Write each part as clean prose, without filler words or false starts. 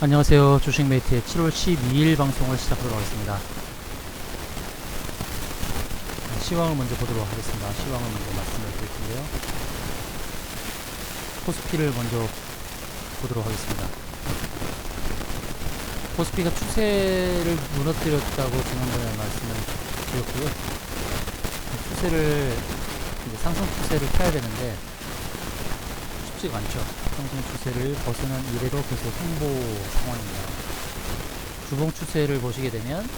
안녕하세요. 주식메이트의 7월 12일 방송을 시작하도록 하겠습니다. 시황을 먼저 보도록 하겠습니다. 시황을 먼저 말씀을 드릴 텐데요. 코스피를 먼저 보도록 하겠습니다. 코스피가 추세를 무너뜨렸다고 지난번에 말씀을 드렸고요. 추세를 이제 상승 추세를 펴야 되는데 쉽지가 않죠. 상승 추세를 벗어난 이래로 계속 행보 상황입니다. 주봉 추세를 보시게 되면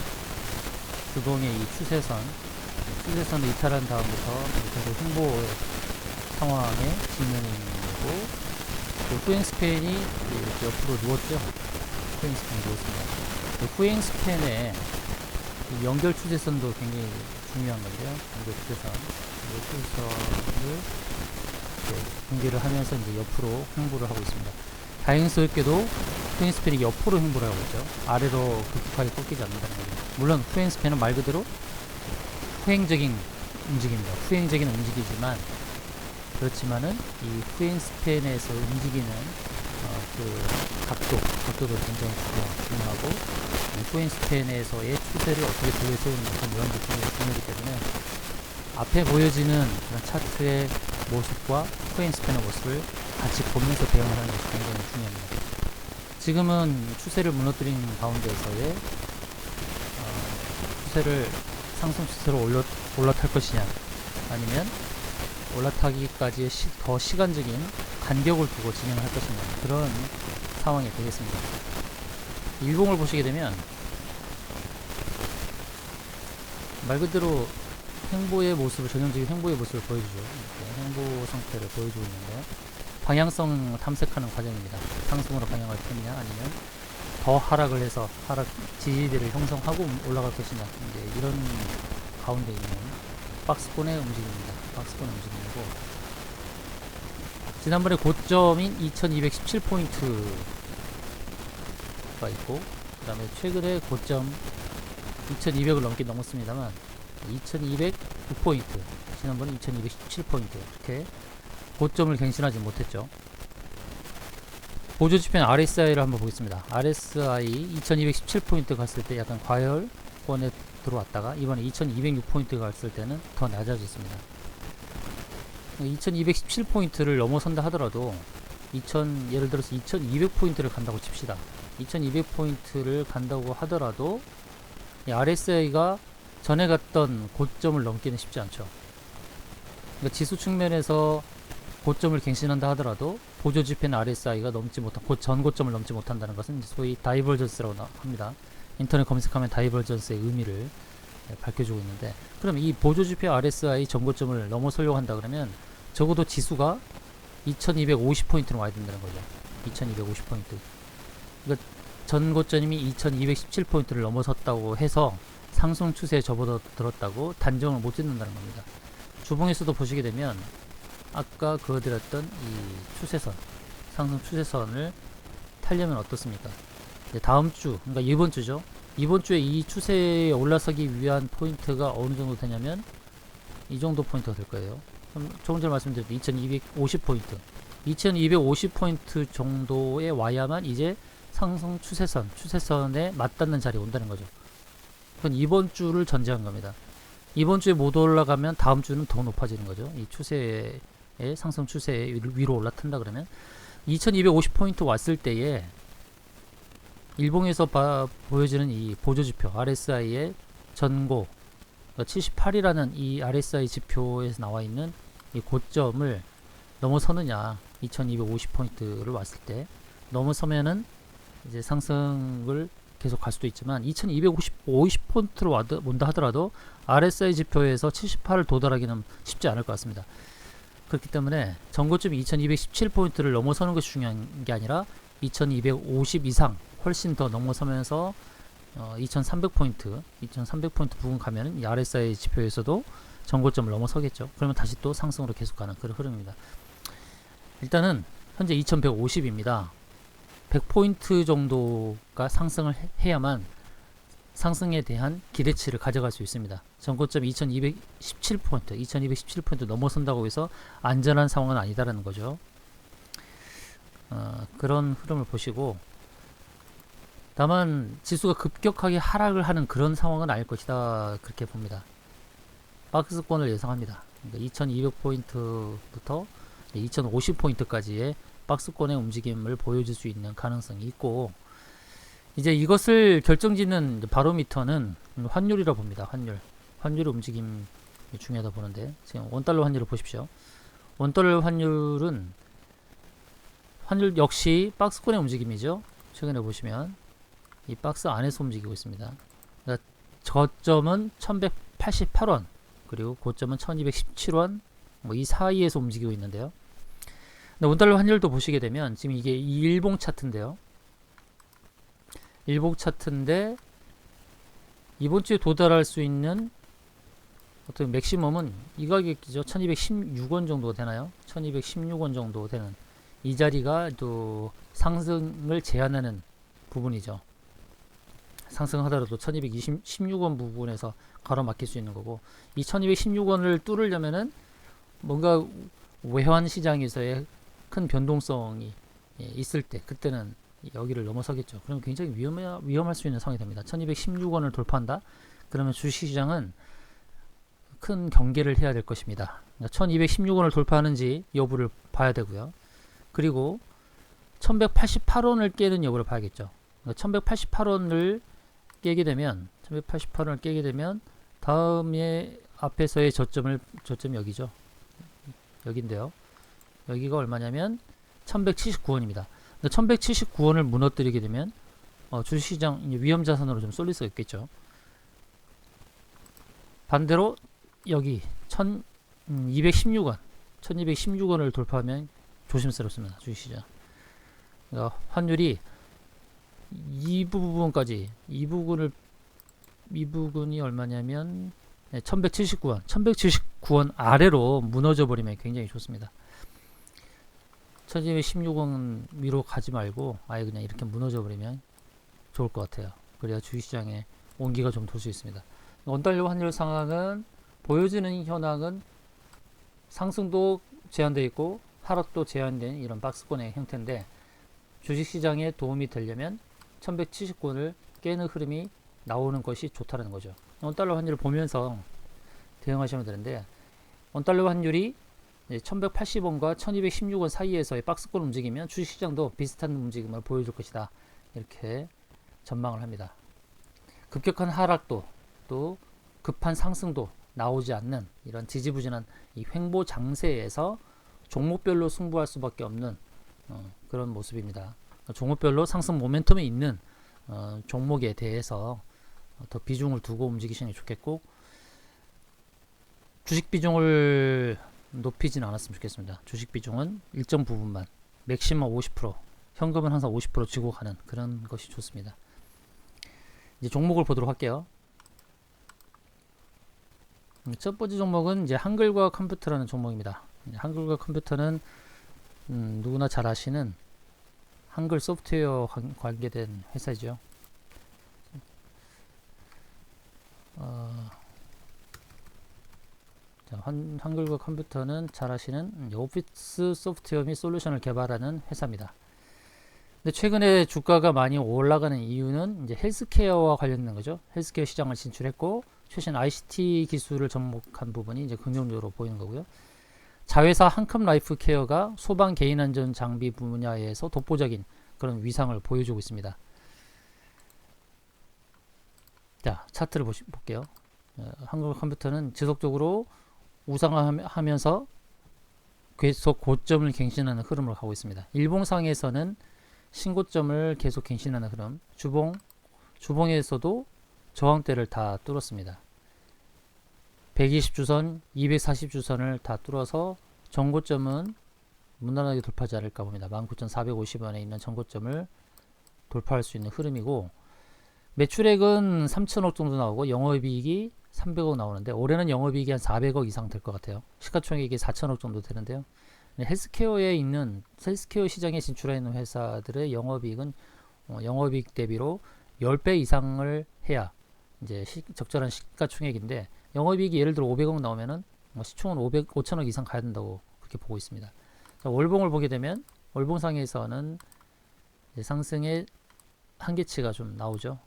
주봉의 이 추세선을 이탈한 다음부터 계속 행보 상황에 진행이 되고, 후행 스팬이 이렇게 옆으로 누웠죠. 후행 스팬이 누웠습니다. 후행 스팬의 연결 추세선도 굉장히 중요한 건데요. 연결 추세선을 공개를 하면서 이제 옆으로 행보를 하고 있습니다. 다행스럽게도 후행 스팬이 옆으로 행보를 하고 있죠. 아래로 급하게 꺾이지 않는다는 거죠. 물론 후행 스팬은 말 그대로 후행적인 움직임입니다. 후행적인 움직이지만, 그렇지만은 이 후행 스팬에서 움직이는 그 각도도 굉장히 중요하고, 이 후행 스팬에서의 추세를 어떻게 돌려세우는 이런 게 굉장히 중요하기 때문에 앞에 보여지는 그런 차트의 모습과 후행 스팬의 모습을 같이 보면서 대응을 하는 것이 굉장히 중요합니다. 지금은 추세를 무너뜨린 가운데에서의 추세를 상승 추세로 올라탈 것이냐, 아니면 올라타기까지의 더 시간적인 간격을 두고 진행을 할 것이냐, 그런 상황이 되겠습니다. 일봉을 보시게 되면 말 그대로 행보의 모습을, 전형적인 행보의 모습을 보여주죠. 이렇게 행보 상태를 보여주고 있는데, 방향성 탐색하는 과정입니다. 상승으로 방향을 펴느냐, 아니면 더 하락을 해서 하락 지지대를 형성하고 올라갈 것이냐, 이제 이런 가운데 있는 박스권의 움직임입니다. 박스권 움직임이고, 지난번에 고점인 2217포인트가 있고, 그 다음에 최근에 고점 2200을 넘긴 넘었습니다만 2209포인트, 지난번에 2217포인트, 이렇게 고점을 갱신하지 못했죠. 보조지표는 RSI를 한번 보겠습니다. RSI 2217포인트 갔을 때 약간 과열권에 들어왔다가 이번에 2206포인트 갔을 때는 더 낮아졌습니다. 2217포인트를 넘어선다 하더라도 예를 들어서 2200포인트를 간다고 칩시다. 2200포인트를 간다고 하더라도 이 RSI가 전에 갔던 고점을 넘기는 쉽지 않죠. 그러니까 지수 측면에서 고점을 갱신한다 하더라도 보조지표는 RSI가 넘지 못한 전 고점을 넘지 못한다는 것은 소위 다이버전스라고 합니다. 인터넷 검색하면 다이버전스의 의미를 밝혀주고 있는데, 그럼 이 보조지표 RSI 전고점을 넘어서려고 한다 그러면 적어도 지수가 2250포인트로 와야 된다는 거죠. 2250포인트. 그러니까 전고점이 2217포인트를 넘어섰다고 해서 상승 추세에 접어들었다고 단정을 못 짓는다는 겁니다. 주봉에서도 보시게 되면 아까 그어드렸던 이 추세선, 상승 추세선을 타려면 어떻습니까? 다음 주, 그러니까 이번 주죠. 이번 주에 이 추세에 올라서기 위한 포인트가 어느 정도 되냐면 이 정도 포인트가 될 거예요. 그럼 조금 전에 말씀드렸던 2250포인트, 2250포인트 정도에 와야만 이제 상승 추세선에 맞닿는 자리에 온다는 거죠. 그건 이번 주를 전제한 겁니다. 이번 주에 못 올라가면 다음 주는 더 높아지는 거죠. 이 추세의 상승 추세에 위로 올라탄다 그러면 2250포인트 왔을 때에 일봉에서 보여지는 이 보조지표 RSI의 전고, 그러니까 78이라는 이 RSI 지표에서 나와 있는 이 고점을 넘어서느냐, 2250포인트를 왔을 때 넘어서면은 이제 상승을 계속 갈 수도 있지만 2250포인트로 온다 하더라도 RSI 지표에서 78을 도달하기는 쉽지 않을 것 같습니다. 그렇기 때문에 전고점이 2217포인트를 넘어서는 것이 중요한 게 아니라 2250 이상 훨씬 더 넘어서면서 2300포인트 부근 가면은 이 RSI 지표에서도 전고점을 넘어서겠죠. 그러면 다시 또 상승으로 계속 가는 그런 흐름입니다. 일단은 현재 2150입니다. 100포인트 정도가 상승을 해야만 상승에 대한 기대치를 가져갈 수 있습니다. 전고점 2217포인트 넘어선다고 해서 안전한 상황은 아니다라는 거죠. 그런 흐름을 보시고, 다만 지수가 급격하게 하락을 하는 그런 상황은 아닐 것이다, 그렇게 봅니다. 박스권을 예상합니다. 그러니까 2200포인트부터 2050포인트까지의 박스권의 움직임을 보여줄 수 있는 가능성이 있고, 이제 이것을 결정짓는 바로미터는 환율이라 봅니다. 환율의 움직임이 중요하다 보는데, 지금 원달러 환율을 보십시오. 원달러 환율 역시 박스권의 움직임이죠. 최근에 보시면 이 박스 안에서 움직이고 있습니다. 그러니까 저점은 1188원, 그리고 고점은 1217원, 뭐 이 사이에서 움직이고 있는데요. 근데 원달러 환율도 보시게 되면 지금 이게 일봉 차트인데요. 일봉 차트인데 이번 주에 도달할 수 있는 어떤 맥시멈은 이 가격이죠. 1216원 정도 되나요? 1216원 정도 되는 이 자리가 또 상승을 제한하는 부분이죠. 상승하더라도 1216원 부분에서 가로막힐 수 있는 거고, 이 1216원을 뚫으려면은 뭔가 외환 시장에서의 큰 변동성이 있을 때, 그때는 여기를 넘어서겠죠. 그럼 굉장히 위험할 수 있는 상황이 됩니다. 1216원을 돌파한다? 그러면 주식시장은 큰 경계를 해야 될 것입니다. 1216원을 돌파하는지 여부를 봐야 되고요. 그리고 1188원을 깨는 여부를 봐야겠죠. 1188원을 깨게 되면 다음에 앞에서의 저점이 여기죠. 여긴데요. 여기가 얼마냐면 1179원입니다. 1179원을 무너뜨리게 되면 주식시장 위험자산으로 좀 쏠릴 수가 있겠죠. 반대로 여기 1216원을 돌파하면 조심스럽습니다. 주식시장. 그러니까 환율이 이 부분이 얼마냐면 1179원 아래로 무너져 버리면 굉장히 좋습니다. 1216원 위로 가지 말고 아예 그냥 이렇게 무너져 버리면 좋을 것 같아요. 그래야 주식시장에 온기가 좀 돌 수 있습니다. 원달러 환율 상황은 보여지는 현황은 상승도 제한되어 있고 하락도 제한된 이런 박스권의 형태인데, 주식시장에 도움이 되려면 1179원을 깨는 흐름이 나오는 것이 좋다는 거죠. 원달러 환율을 보면서 대응하시면 되는데, 원달러 환율이 1180원과 1216원 사이에서의 박스권 움직이면 주식시장도 비슷한 움직임을 보여줄 것이다, 이렇게 전망을 합니다. 급격한 하락도 또 급한 상승도 나오지 않는 이런 지지부진한 이 횡보 장세에서 종목별로 승부할 수밖에 없는 그런 모습입니다. 종목별로 상승 모멘텀이 있는 종목에 대해서 더 비중을 두고 움직이시는 게 좋겠고, 주식 비중을 높이진 않았으면 좋겠습니다. 주식 비중은 일정 부분만, 맥시멈 50%, 현금은 항상 50% 쥐고 가는 그런 것이 좋습니다. 이제 종목을 보도록 할게요. 첫 번째 종목은 이제 한글과 컴퓨터라는 종목입니다. 한글과 컴퓨터는 누구나 잘 아시는 한글 소프트웨어 관계된 회사죠. 한글과 컴퓨터는 잘 아시는 오피스 소프트웨어 및 솔루션을 개발하는 회사입니다. 근데 최근에 주가가 많이 올라가는 이유는 이제 헬스케어와 관련된 거죠. 헬스케어 시장을 진출했고 최신 ICT 기술을 접목한 부분이 이제 긍정적으로 보이는 거고요. 자회사 한컴 라이프 케어가 소방 개인 안전 장비 분야에서 독보적인 그런 위상을 보여주고 있습니다. 자, 차트를 볼게요. 한글 컴퓨터는 지속적으로 우상하면서 계속 고점을 갱신하는 흐름으로 가고 있습니다. 일봉상에서는 신고점을 계속 갱신하는 흐름, 주봉에서도 저항대를 다 뚫었습니다. 120주선, 240주선을 다 뚫어서 전고점은 무난하게 돌파하지 않을까 봅니다. 19,450원에 있는 전고점을 돌파할 수 있는 흐름이고, 매출액은 3천억 정도 나오고 영업이익이 300억 나오는데, 올해는 영업이익이 한 400억 이상 될 것 같아요. 시가총액이 4천억 정도 되는데요. 헬스케어 시장에 진출해 있는 회사들의 영업이익은 영업이익 대비로 10배 이상을 해야 이제 적절한 시가총액인데, 영업이익이 예를 들어 500억 나오면은 시총은 5천억 이상 가야 된다고 그렇게 보고 있습니다. 자, 월봉을 보게 되면 월봉상에서는 상승의 한계치가 좀 나오죠.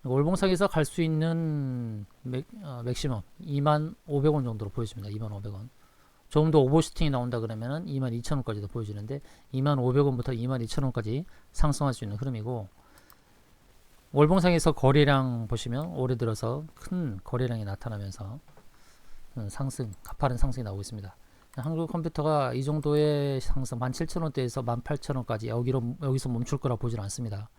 월봉상에서 갈 수 있는 맥시멈 25,000원 정도로 보여집니다. 25,000원. 조금 더 오버슈팅이 나온다 그러면은 22,000원까지도 보여지는데 25,000원부터 22,000원까지 상승할 수 있는 흐름이고, 월봉상에서 거래량 보시면 올해 들어서 큰 거래량이 나타나면서 상승, 가파른 상승이 나오고 있습니다. 한국컴퓨터가 이 정도의 상승 17,000원대에서 18,000원까지 여기서 멈출 거라 보지는 않습니다.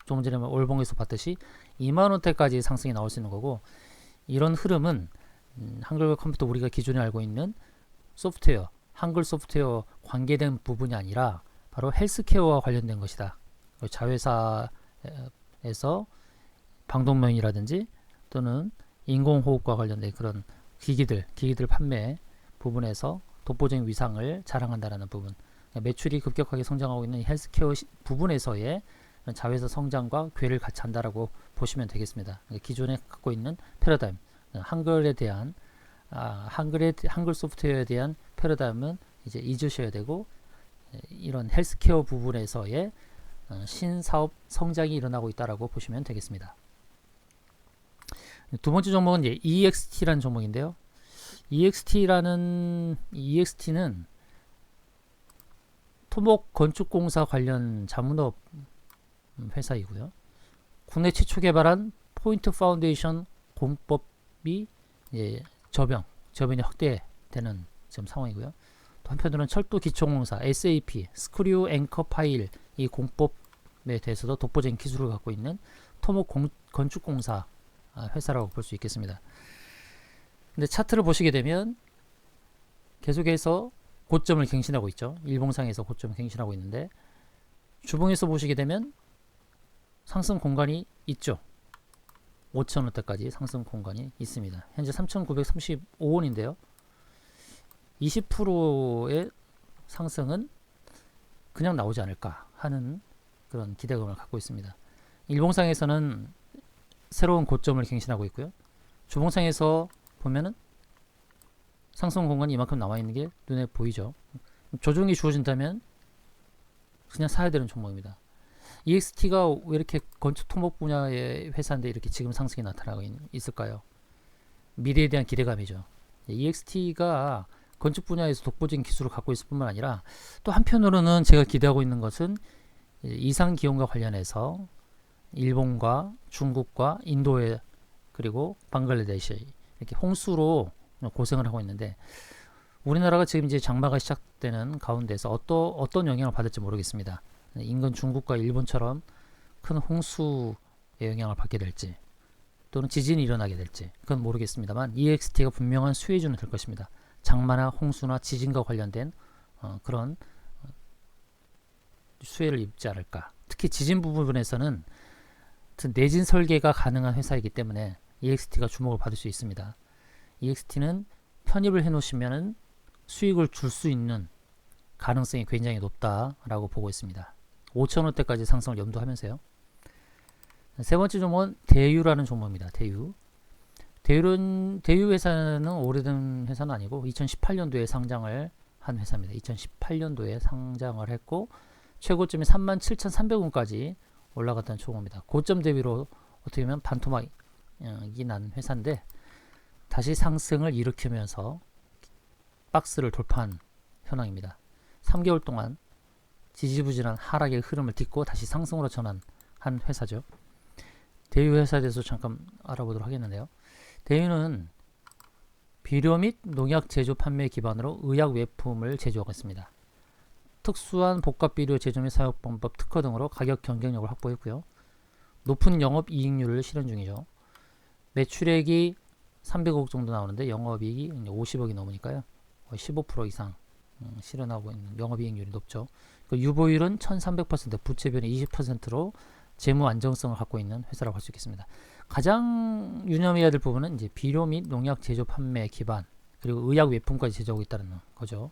조금 전에 월봉에서 봤듯이 20,000원대까지 상승이 나올 수 있는 거고, 이런 흐름은 한글컴퓨터 우리가 기존에 알고 있는 소프트웨어, 한글 소프트웨어 관계된 부분이 아니라 바로 헬스케어와 관련된 것이다. 자회사에서 방독면이라든지 또는 인공호흡과 관련된 그런 기기들 판매 부분에서 독보적인 위상을 자랑한다는 부분, 매출이 급격하게 성장하고 있는 헬스케어 부분에서의 자회사 성장과 궤를 같이 한다라고 보시면 되겠습니다. 기존에 갖고 있는 패러다임, 한글에 대한 한글 소프트웨어에 대한 패러다임은 이제 잊으셔야 되고, 이런 헬스케어 부분에서의 신사업 성장이 일어나고 있다라고 보시면 되겠습니다. 두 번째 종목은 이제 EXT라는 종목인데요. EXT는 토목 건축공사 관련 자문업 회사이고요. 국내 최초 개발한 포인트 파운데이션 공법이 이제 저변이 확대되는 지금 상황이고요. 또 한편으로는 철도 기초공사 SAP 스크류 앵커 파일 이 공법에 대해서도 독보적인 기술을 갖고 있는 토목 건축공사 회사라고 볼 수 있겠습니다. 근데 차트를 보시게 되면 계속해서 고점을 갱신하고 있죠. 일봉상에서 고점을 갱신하고 있는데, 주봉에서 보시게 되면 상승 공간이 있죠. 5,000원대까지 상승 공간이 있습니다. 현재 3,935원인데요. 20%의 상승은 그냥 나오지 않을까 하는 그런 기대감을 갖고 있습니다. 일봉상에서는 새로운 고점을 갱신하고 있고요. 주봉상에서 보면은 상승 공간이 이만큼 나와 있는 게 눈에 보이죠. 조정이 주어진다면 그냥 사야 되는 종목입니다. EXT가 왜 이렇게 건축 토목 분야의 회사인데 이렇게 지금 상승이 나타나고 있을까요? 미래에 대한 기대감이죠. EXT가 건축 분야에서 독보적인 기술을 갖고 있을 뿐만 아니라, 또 한편으로는 제가 기대하고 있는 것은 이상 기온과 관련해서 일본과 중국과 인도에 그리고 방글라데시 이렇게 홍수로 고생을 하고 있는데, 우리나라가 지금 이제 장마가 시작되는 가운데서 어떤 영향을 받을지 모르겠습니다. 인근 중국과 일본처럼 큰 홍수의 영향을 받게 될지 또는 지진이 일어나게 될지 그건 모르겠습니다만, EXT가 분명한 수혜주는 될 것입니다. 장마나 홍수나 지진과 관련된 그런 수혜를 입지 않을까. 특히 지진 부분에서는 내진 설계가 가능한 회사이기 때문에 EXT가 주목을 받을 수 있습니다. EXT는 편입을 해 놓으시면 수익을 줄 수 있는 가능성이 굉장히 높다라고 보고 있습니다. 5,000원대까지 상승을 염두하면서요. 세 번째 종목은 대유라는 종목입니다. 대유 회사는 오래된 회사는 아니고 2018년도에 상장을 한 회사입니다. 2018년도에 상장을 했고 최고점이 37,300원까지 올라갔던 종목입니다. 고점 대비로 어떻게 보면 반토막이 난 회사인데, 다시 상승을 일으키면서 박스를 돌파한 현황입니다. 3개월 동안 지지부진한 하락의 흐름을 딛고 다시 상승으로 전환한 회사죠. 대유 회사에 대해서 잠깐 알아보도록 하겠는데요. 대유는 비료 및 농약 제조 판매 기반으로 의약 외품을 제조하고 있습니다. 특수한 복합 비료 제조 및 사용 방법 특허 등으로 가격 경쟁력을 확보했고요. 높은 영업 이익률을 실현 중이죠. 매출액이 300억 정도 나오는데 영업이익이 50억이 넘으니까요. 15% 이상 실현하고 있는 영업이익률이 높죠. 유보율은 1300%, 부채비율이 20%로 재무 안정성을 갖고 있는 회사라고 할 수 있겠습니다. 가장 유념해야 될 부분은 이제 비료 및 농약 제조 판매 기반, 그리고 의약 외품까지 제조하고 있다는 거죠.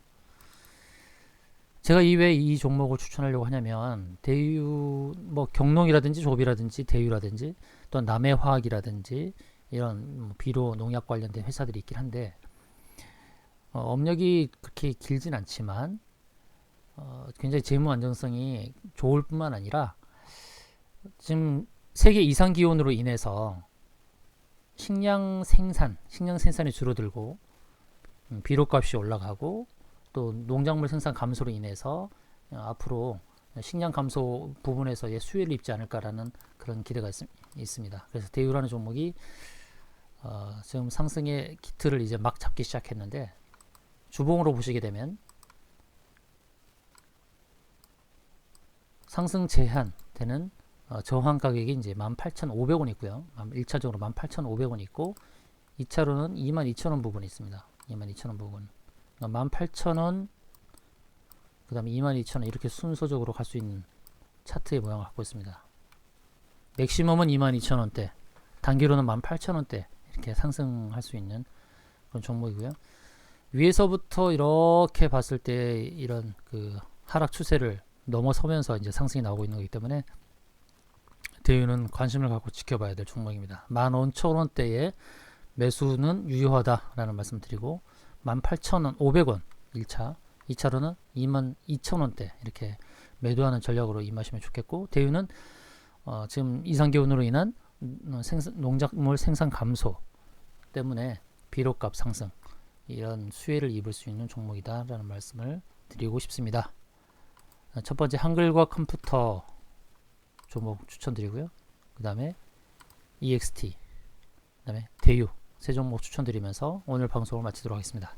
제가 왜 이 종목을 추천하려고 하냐면, 대유 경농이라든지 조비라든지 대유라든지 또 남해화학이라든지 이런 비료 농약 관련된 회사들이 있긴 한데, 업력이 그렇게 길진 않지만 굉장히 재무 안정성이 좋을 뿐만 아니라 지금 세계 이상 기온으로 인해서 식량 생산이 줄어들고 비료값이 올라가고 또 농작물 생산 감소로 인해서 앞으로 식량 감소 부분에서의 수혜를 입지 않을까라는 그런 기대가 있습니다. 그래서 대유라는 종목이 지금 상승의 기틀을 이제 막 잡기 시작했는데 주봉으로 보시게 되면 상승 제한 되는 저항 가격이 이제 18,500원 있고요. 1차적으로 18,500원 있고 2차로는 22,000원 부분이 있습니다. 22,000원 부분. 18,000원 그 다음에 22,000원 이렇게 순서적으로 갈 수 있는 차트의 모양을 갖고 있습니다. 맥시멈은 22,000원대, 단기로는 18,000원대 이렇게 상승할 수 있는 그런 종목이고요. 위에서부터 이렇게 봤을 때 이런 그 하락 추세를 넘어서면서 이제 상승이 나오고 있는 거기 때문에 대유는 관심을 갖고 지켜봐야 될 종목입니다. 15,000원대에 매수는 유효하다라는 말씀 드리고 18,500원 1차, 2차로는 22,000원대 이렇게 매도하는 전략으로 임하시면 좋겠고 대유는 지금 이상기온으로 인한 농작물 생산 감소 때문에 비료값 상승 이런 수혜를 입을 수 있는 종목이다라는 말씀을 드리고 싶습니다. 첫 번째 한글과 컴퓨터 종목 추천드리고요. 그 다음에 EXT, 그 다음에 대유 세 종목 추천드리면서 오늘 방송을 마치도록 하겠습니다.